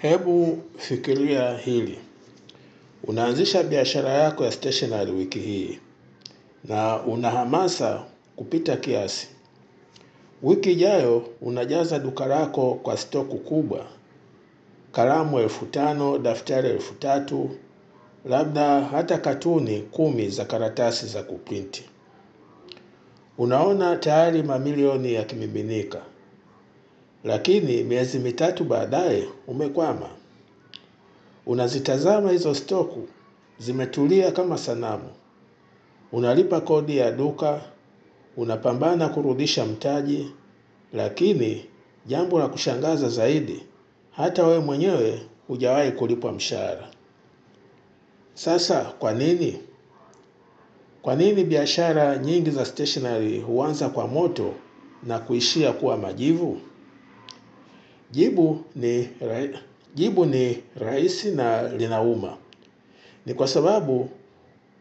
Hebu fikiria hili. Unaanzisha biashara yako ya stationery wiki hii na una hamasa kupita kiasi. Wiki ijayo unajaza duka lako kwa stoku kubwa. Kalamu 5,000, daftari 3,000, labda hata katuni 10 za karatasi za kuprinti. Unaona tayari mamilioni yakimiminika. Lakini miezi 3 baadaye umekwama. Unazitazama hizo stoku, zimetulia kama sanamu. Unalipa kodi ya duka, unapambana kurudisha mtaji, lakini jambo la kushangaza zaidi, hata wewe mwenyewe hujawahi kulipwa mshahara. Sasa kwa nini? Kwa nini biashara nyingi za stationery huanza kwa moto na kuishia kuwa majivu? Jibu ni rahisi na linauma. Ni kwa sababu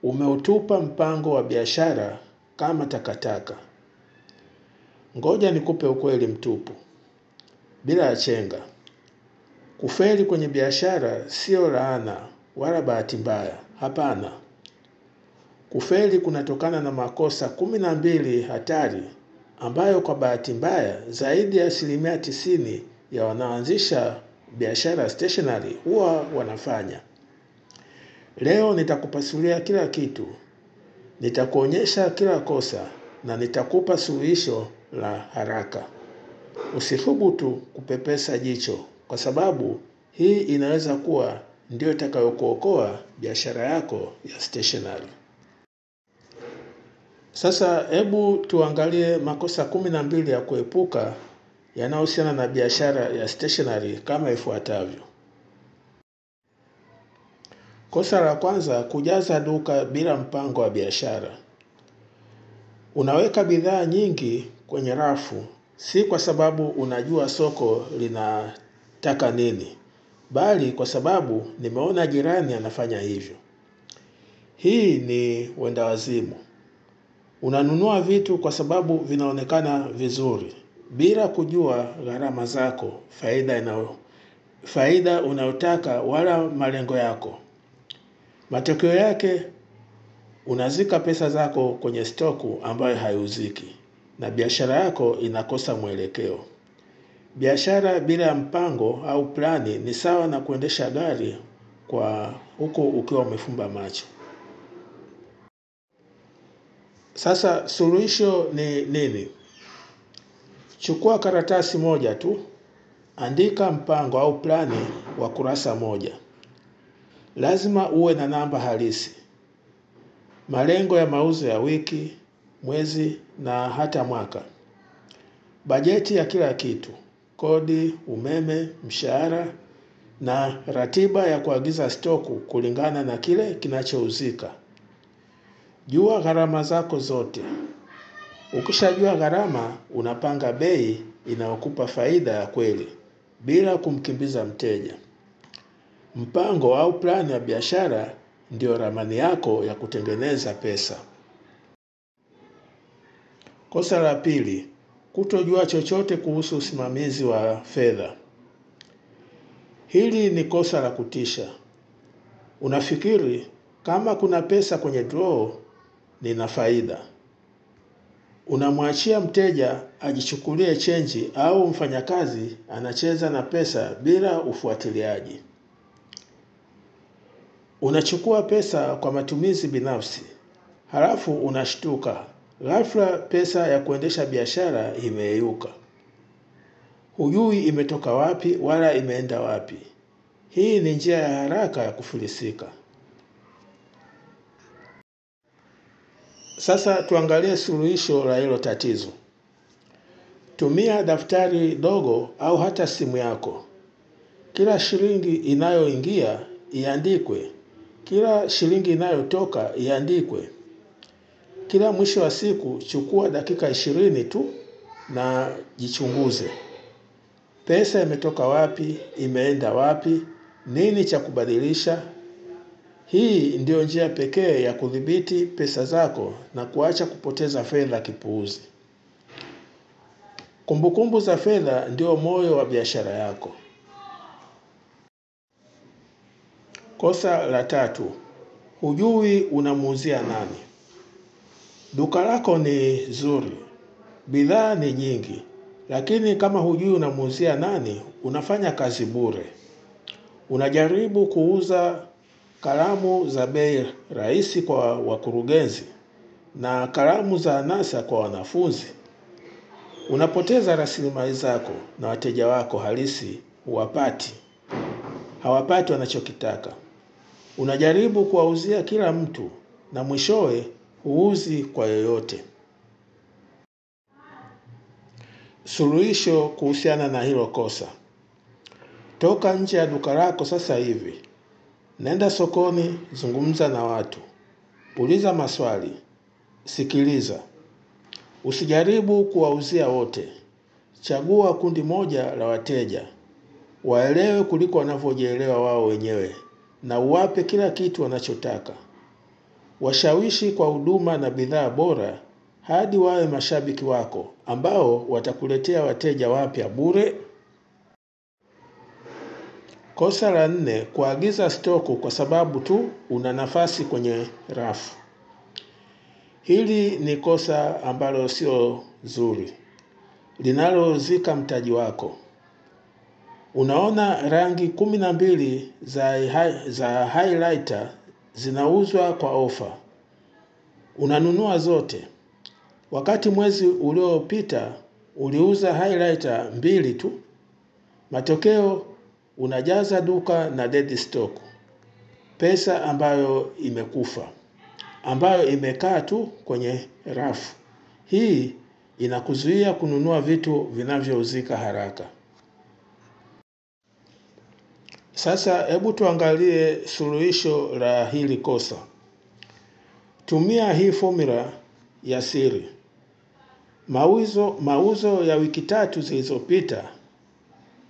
umeutupa mpango wa biashara kama takataka. Ngoja nikupe ukweli mtupu. Bila chenga. Kufeli kwenye biashara sio laana wala bahati mbaya. Hapana. Kufeli kunatokana na makosa 12 hatari ambayo kwa bahati mbaya zaidi ya 90% ya wanaoanzisha biashara stationery huwa wanafanya. Leo nitakupasulia kila kitu. Nitakuonyesha kila kosa na nitakupa suluhisho la haraka. Usithubutu kupepesa jicho kwa sababu hii inaweza kuwa ndio itakayokuokoa biashara yako ya stationery. Sasa hebu tuangalie makosa 12 ya kuepuka yanayohusiana na biashara ya stationery kama ifuatavyo. Kosa la kwanza, kujaza duka bila mpango wa biashara. Unaweka bidhaa nyingi kwenye rafu, si kwa sababu unajua soko linataka nini, bali kwa sababu nimeona jirani anafanya hivyo. Hii ni wenda wazimu. Unanunua vitu kwa sababu vinaonekana vizuri, bila kujua gharama zako, faida unayotaka wala malengo yako. Matokeo yake, unazika pesa zako kwenye stoku ambayo haiuziki, na biashara yako inakosa mwelekeo. Biashara bila mpango au plani ni sawa na kuendesha gari kwa huko ukiwa umefumba macho. Sasa suluhisho ni nini? Chukua karatasi moja tu, andika mpango au plani wa kurasa moja. Lazima uwe na namba halisi. Malengo ya mauzo ya wiki, mwezi na hata mwaka. Bajeti ya kila kitu, kodi, umeme, mshahara na ratiba ya kuagiza stoku kulingana na kile kinachouzika. Jua gharama zako zote. Ukishajua gharama, unapanga bei inayokupa faida ya kweli bila kumkimbiza mteja. Mpango au plani ya biashara ndio ramani yako ya kutengeneza pesa. Kosa la pili, kutojua chochote kuhusu usimamizi wa fedha. Hili ni kosa la kutisha. Unafikiri kama kuna pesa kwenye draw nina faida. Unamwachia mteja ajichukulie chenji au mfanyakazi anacheza na pesa bila ufuatiliaji. Unachukua pesa kwa matumizi binafsi. Halafu unashtuka. Ghafla pesa ya kuendesha biashara imeyeyuka. Hujui imetoka wapi wala imeenda wapi. Hii ni njia ya haraka ya kufilisika. Sasa tuangalie suluhisho la hilo tatizo. Tumia daftari dogo au hata simu yako. Kila shilingi inayoingia iandikwe. Kila shilingi inayotoka iandikwe. Kila mwisho wa siku chukua dakika 20 tu na jichunguze. Pesa imetoka wapi, imeenda wapi, nini cha kubadilisha? Hii ndio njia pekee ya kudhibiti pesa zako na kuacha kupoteza fedha kipuuzi. Kumbukumbu za fedha ndio moyo wa biashara yako. Kosa la 3, hujui unamuuzia nani. Duka lako ni zuri, bidhaa ni nyingi, lakini kama hujui unamuuzia nani, unafanya kazi bure. Unajaribu kuuza kalamu za bei rahisi kwa wakurugenzi na kalamu za anasa kwa wanafunzi. Unapoteza rasilimali zako na wateja wako halisi hawapati wanachokitaka. Unajaribu kuwauzia kila mtu na mwishowe huuzi kwa yoyote. Suluhisho kuhusiana na hilo kosa: toka nje ya duka lako sasa hivi. Nenda sokoni, zungumza na watu, uliza maswali, sikiliza. Usijaribu kuwauzia wote. Chagua kundi moja la wateja, waelewe kuliko wanavyojielewa wao wenyewe, na uwape kila kitu wanachotaka. Washawishi kwa huduma na bidhaa bora hadi wawe mashabiki wako ambao watakuletea wateja wapya bure. Kosa la 4, kuagiza stoku kwa sababu tu una nafasi kwenye rafu. Hili ni kosa ambalo sio zuri, linalozika mtaji wako. Unaona rangi 12 za highlighter zinauzwa kwa ofa. Unanunua zote. Wakati mwezi uliopita uliuza highlighter 2 tu. Matokeo, unajaza duka na dead stock. Pesa ambayo imekufa, ambayo imekaa tu kwenye rafu. Hii inakuzuia kununua vitu vinavyouzika haraka. Sasa hebu tuangalie suluhisho la hili kosa. Tumia hii formula ya siri. Mauzo ya wiki 3 zilizopita.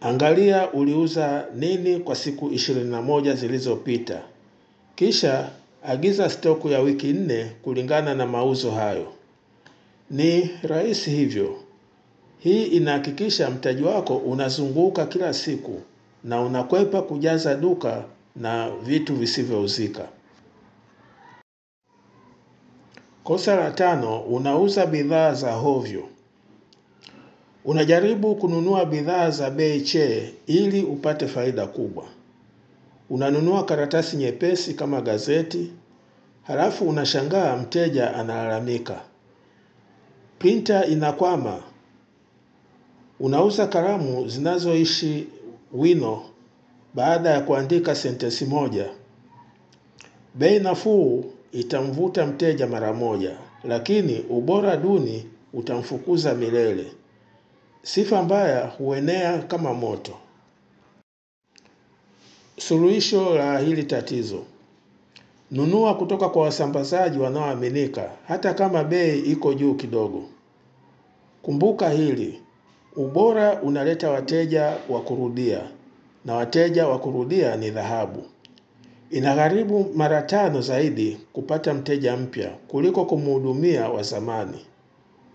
Angalia uliuza nini kwa siku 21 zilizopita. Kisha agiza stoku ya wiki 4 kulingana na mauzo hayo. Ni rahisi hivyo. Hii inahakikisha mtaji wako unazunguka kila siku na unakwepa kujaza duka na vitu visivyouzika. Kosa la 5, unauza bidhaa za hovyo. Unajaribu kununua bidhaa za bei che ili upate faida kubwa. Unanunua karatasi nyepesi kama gazeti, halafu unashangaa mteja analalamika, printer inakwama. Unauza kalamu zinazoishi wino baada ya kuandika sentensi moja. Bei nafuu itamvuta mteja mara moja, lakini ubora duni utamfukuza milele. Sifa mbaya huenea kama moto. Suluhisho la hili tatizo: nunua kutoka kwa wasambazaji wanaoaminika hata kama bei iko juu kidogo. Kumbuka hili: ubora unaleta wateja wa kurudia, na wateja wa kurudia ni dhahabu. Inagharimu mara 5 zaidi kupata mteja mpya kuliko kumhudumia wa zamani.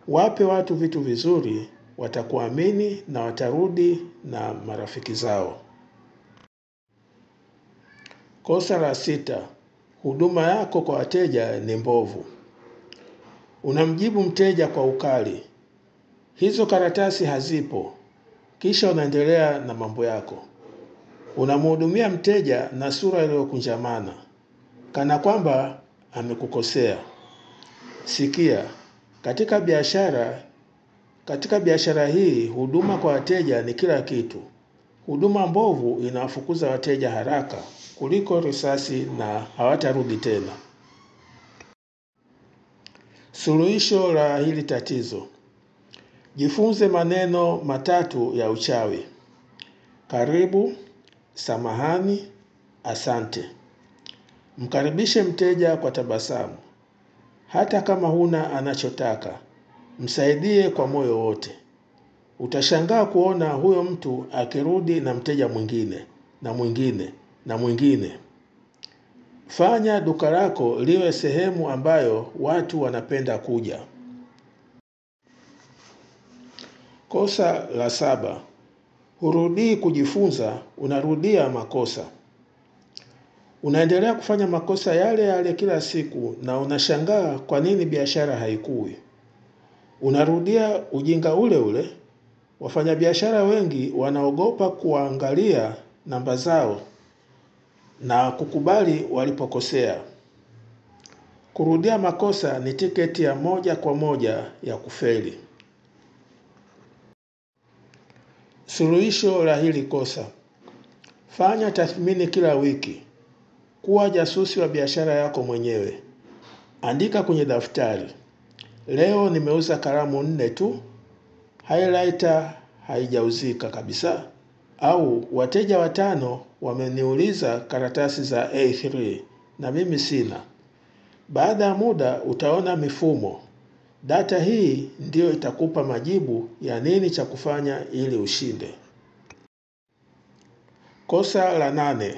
Wape watu vitu vizuri, watakuamini na watarudi na marafiki zao. Kosa la 6, huduma yako kwa wateja ni mbovu. Unamjibu mteja kwa ukali, hizo karatasi hazipo, kisha unaendelea na mambo yako. Unamhudumia mteja na sura iliyokunjamana, kana kwamba amekukosea. Sikia, katika biashara hii huduma kwa wateja ni kila kitu. Huduma mbovu inawafukuza wateja haraka kuliko risasi na hawatarudi tena. Suluhisho la hili tatizo: jifunze maneno 3 ya uchawi: karibu, samahani, asante. Mkaribishe mteja kwa tabasamu. Hata kama huna anachotaka, msaidie kwa moyo wote. Utashangaa kuona huyo mtu akirudi na mteja mwingine na mwingine na mwingine. Fanya duka lako liwe sehemu ambayo watu wanapenda kuja. Kosa la 7, hurudii kujifunza, unarudia makosa. Unaendelea kufanya makosa yale yale kila siku na unashangaa kwa nini biashara haikui. Unarudia ujinga ule ule. Wafanyabiashara wengi wanaogopa kuangalia namba zao na kukubali walipokosea. Kurudia makosa ni tiketi ya moja kwa moja ya kufeli. Suluhisho la hili kosa. Fanya tathmini kila wiki. Kuwa jasusi wa biashara yako mwenyewe. Andika kwenye daftari. Leo nimeuza kalamu 4 tu. Highlighter haijauzika kabisa. Au wateja 5 wameniuliza karatasi za A3 na mimi sina. Baada ya muda utaona mifumo. Data hii ndio itakupa majibu ya nini cha kufanya ili ushinde. Kosa la 8.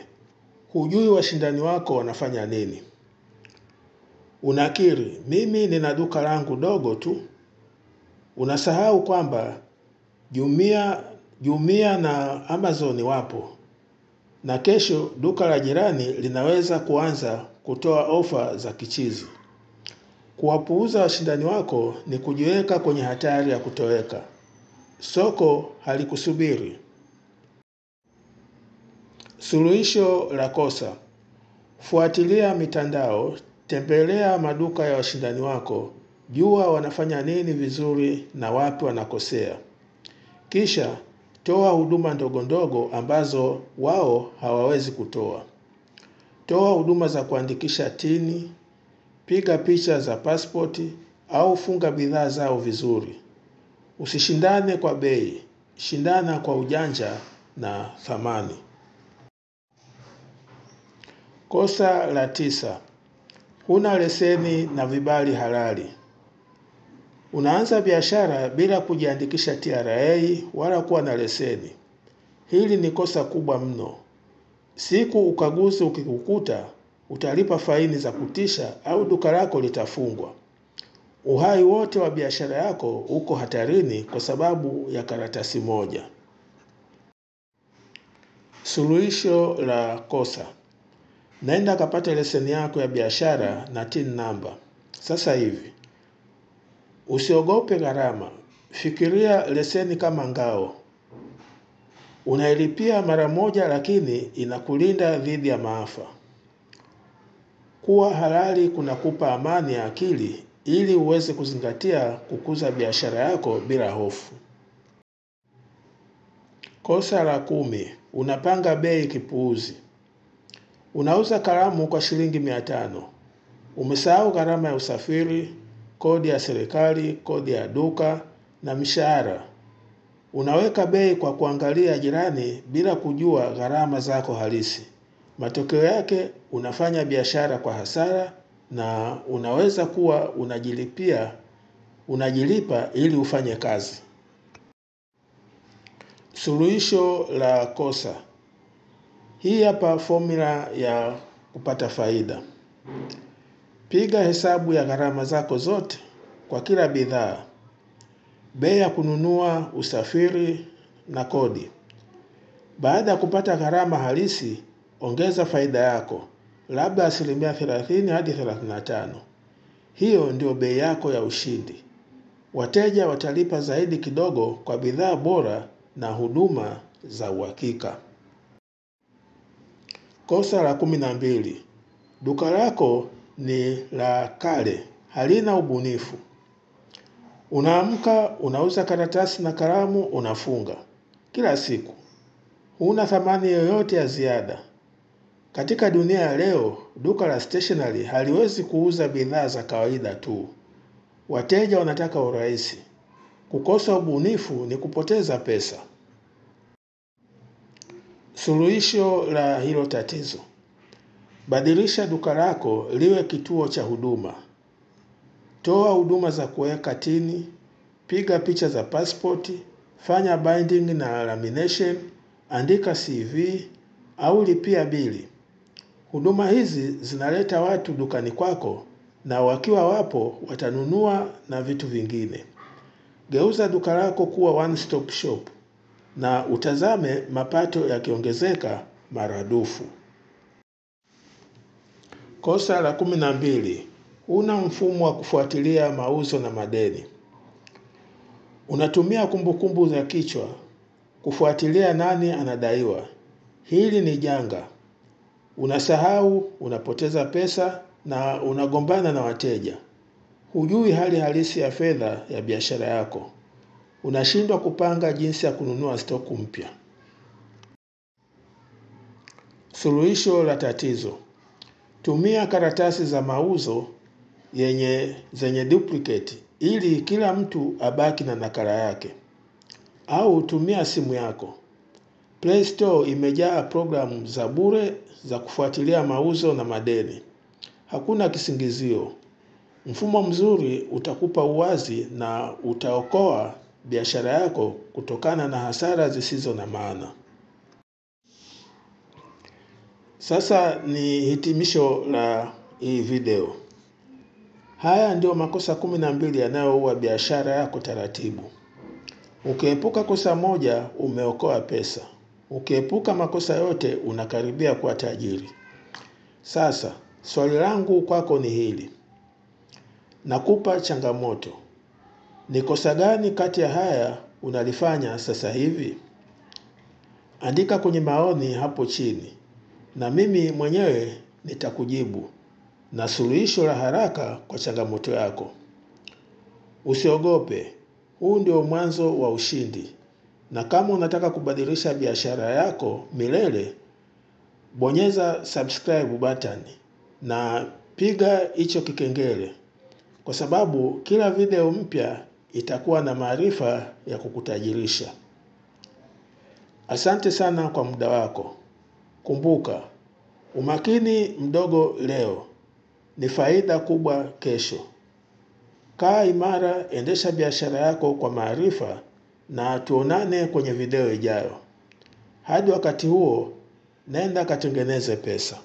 Hujui washindani wako wanafanya nini. Unakiri, mimi nina duka langu dogo tu. Unasahau kwamba Jumia na Amazon wapo. Na kesho duka la jirani linaweza kuanza kutoa ofa za kichizi. Kuwapuuza washindani wako ni kujiweka kwenye hatari ya kutoweka. Soko halikusubiri. Suluhisho la kosa. Fuatilia mitandao, tembelea maduka ya washindani wako, jua wanafanya nini vizuri na wapi wanakosea. Kisha, toa huduma ndogo ndogo ambazo wao hawawezi kutoa. Toa huduma za kuandikisha tini, piga picha za pasipoti au funga bidhaa zao vizuri. Usishindane kwa bei, shindana kwa ujanja na thamani. Kosa la 9. Huna leseni na vibali halali. Unaanza biashara bila kujiandikisha TRA wala kuwa na leseni. Hili ni kosa kubwa mno. Siku ukaguzi ukikukuta, utalipa faini za kutisha au duka lako litafungwa. Uhai wote wa biashara yako uko hatarini kwa sababu ya karatasi moja. Suluhisho la kosa. Naenda kapata leseni yako ya biashara na TIN number. Sasa hivi. Usiogope gharama. Fikiria leseni kama ngao. Unailipia mara moja lakini inakulinda dhidi ya maafa. Kuwa halali kunakupa amani ya akili ili uweze kuzingatia kukuza biashara yako bila hofu. Kosa la 10. Unapanga bei kipuuzi. Unauza kalamu kwa shilingi 500. Umesahau gharama ya usafiri, kodi ya serikali, kodi ya duka na mishahara. Unaweka bei kwa kuangalia jirani bila kujua gharama zako halisi. Matokeo yake unafanya biashara kwa hasara na unaweza kuwa unajilipa ili ufanye kazi. Suluhisho la kosa. Hii hapa formula ya kupata faida. Piga hesabu ya gharama zako zote kwa kila bidhaa. Bei ya kununua, usafiri na kodi. Baada ya kupata gharama halisi, ongeza faida yako, labda 30% hadi 35%. Hiyo ndio bei yako ya ushindi. Wateja watalipa zaidi kidogo kwa bidhaa bora na huduma za uhakika. Kosa la 12. Duka lako ni la kale, halina ubunifu. Unaamka, unauza karatasi na kalamu, unafunga. Kila siku. Huna thamani yoyote ya ziada. Katika dunia ya leo, duka la stationery haliwezi kuuza bidhaa za kawaida tu. Wateja wanataka urahisi. Kukosa ubunifu ni kupoteza pesa. Suluhisho la hilo tatizo. Badilisha duka lako liwe kituo cha huduma. Toa huduma za kuweka tini, piga picha za pasipoti, fanya binding na lamination, andika CV au lipia bili. Huduma hizi zinaleta watu dukani kwako na wakiwa wapo watanunua na vitu vingine. Geuza duka lako kuwa one stop shop na utazame mapato yakiongezeka maradufu. Kosa la 12. Huna mfumo wa kufuatilia mauzo na madeni. Unatumia kumbukumbu za kichwa kufuatilia nani anadaiwa. Hili ni janga. Unasahau, unapoteza pesa na unagombana na wateja. Hujui hali halisi ya fedha ya biashara yako. Unashindwa kupanga jinsi ya kununua stoku mpya. Suluhisho la tatizo. Tumia karatasi za mauzo zenye duplicate ili kila mtu abaki na nakala yake. Au tumia simu yako. Play Store imejaa programu za bure za kufuatilia mauzo na madeni. Hakuna kisingizio. Mfumo mzuri utakupa uwazi na utaokoa biashara yako kutokana na hasara zisizo na maana. Sasa ni hitimisho la hii video. Haya ndio makosa 12 yanayoua biashara yako taratibu. Ukiepuka kosa moja umeokoa pesa. Ukiepuka makosa yote unakaribia kuwa tajiri. Sasa, swali langu kwako ni hili. Nakupa changamoto. Ni kosa gani kati ya haya unalifanya sasa hivi? Andika kwenye maoni hapo chini. Na mimi mwenyewe nitakujibu na suluhisho la haraka kwa changamoto yako. Usiogope. Huu ndio mwanzo wa ushindi. Na kama unataka kubadilisha biashara yako milele, bonyeza subscribe button na piga hicho kikengele, kwa sababu kila video mpya itakuwa na maarifa ya kukutajirisha. Asante sana kwa muda wako. Kumbuka, umakini mdogo leo ni faida kubwa kesho. Kaa imara, endesha biashara yako kwa maarifa na tuonane kwenye video ijayo. Hadi wakati huo, nenda katengeneze pesa.